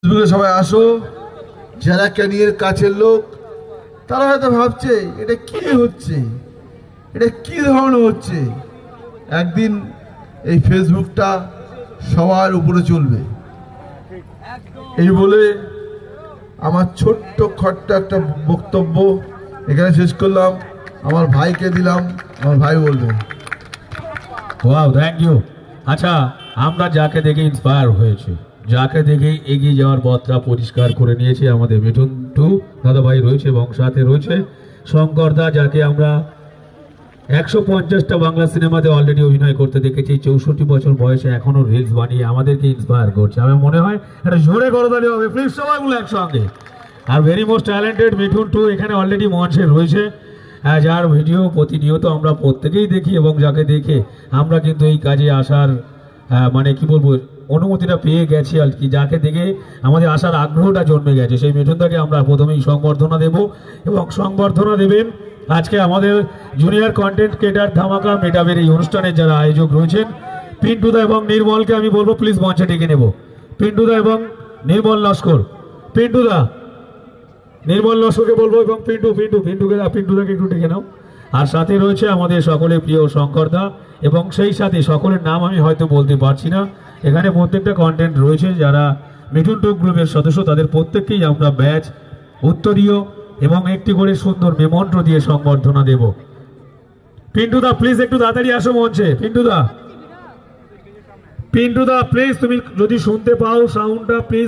সবাই আসো। যারা ক্যানিংয়ের কাছের লোক তারা হয়তো ভাবছে এটা কি হচ্ছে, এটা কি ধরনের হচ্ছে। একদিন এই ফেসবুকটা সবার উপরে চলবে এই বলে আমার ছোট্ট খট্ট একটা বক্তব্য এখানে শেষ করলাম। আমার ভাইকে দিলাম, আমার ভাই বলবে। Wow, thank you. আচ্ছা, আমরা যাকে দেখে ইন্সপায়ার হয়েছে, যাকে দেখে এগিয়ে যাওয়ার পথটা পরিষ্কার করে নিয়েছে, আমাদের মিঠুন টু দাদা ভাই রয়েছে এবং সাথে রয়েছে শঙ্কর দা, যাকে আমরা 150টা বাংলা সিনেমাতে অলরেডি অভিনয় করতে দেখেছি। 64 বছর বয়সে এখনো রিলস বানিয়ে আমাদেরকে ইন্সপায়ার করছে। আমার মনে হয় একটা জোরে করতালি হবে প্লিজ সবাইগুলো একসঙ্গে। আর very most talented Mithun too এখানে অলরেডি মঞ্চে রয়েছে, যার ভিডিও প্রতিনিয়ত আমরা প্রত্যেকেই দেখি এবং যাকে দেখে আমরা কিন্তু এই কাজে আসার মানে কি বলবো অনুমতিটা পেয়ে গেছি আর কি, যাকে দেখে আমাদের আসার আগ্রহটা জন্মে গেছে। সেই মিঠুনদাকে আমরা প্রথমেই সংবর্ধনা দেব এবং সংবর্ধনা দেবেন আজকে আমাদের জুনিয়র কন্টেন্ট ক্রিয়েটার ধামাকা মেটাবের এই অনুষ্ঠানের যারা আয়োজক রয়েছেন। পিন্টুদা এবং নির্মলকে আমি বলবো প্লিজ মঞ্চে ডেকে নেব। পিন্টুদা এবং নির্মল লস্কর, পিন্টুদা নির্মল লস্করকে বলবো এবং পিন্টুদাকে একটু ডেকে নাও। আর সাথে রয়েছে আমাদের সকলের প্রিয় শঙ্করদা এবং সেই সাথে সকলের নাম আমি হয়তো বলতে পারছি না। এখানে প্রত্যেকটা কন্টেন্ট রয়েছে যারা মিঠুন টু গ্রুপের সদস্য, তাদের প্রত্যেককেই আমরা ব্যাচ, উত্তরীয় এবং একটি করে সুন্দর মেমন্ত্র দিয়ে সংবর্ধনা দেব। পিন্টুদা প্লিজ একটু তাড়াতাড়ি আসো মঞ্চে। পিন্টুদা প্লিজ তুমি যদি শুনতে পাও সাউন্ডটা প্লিজ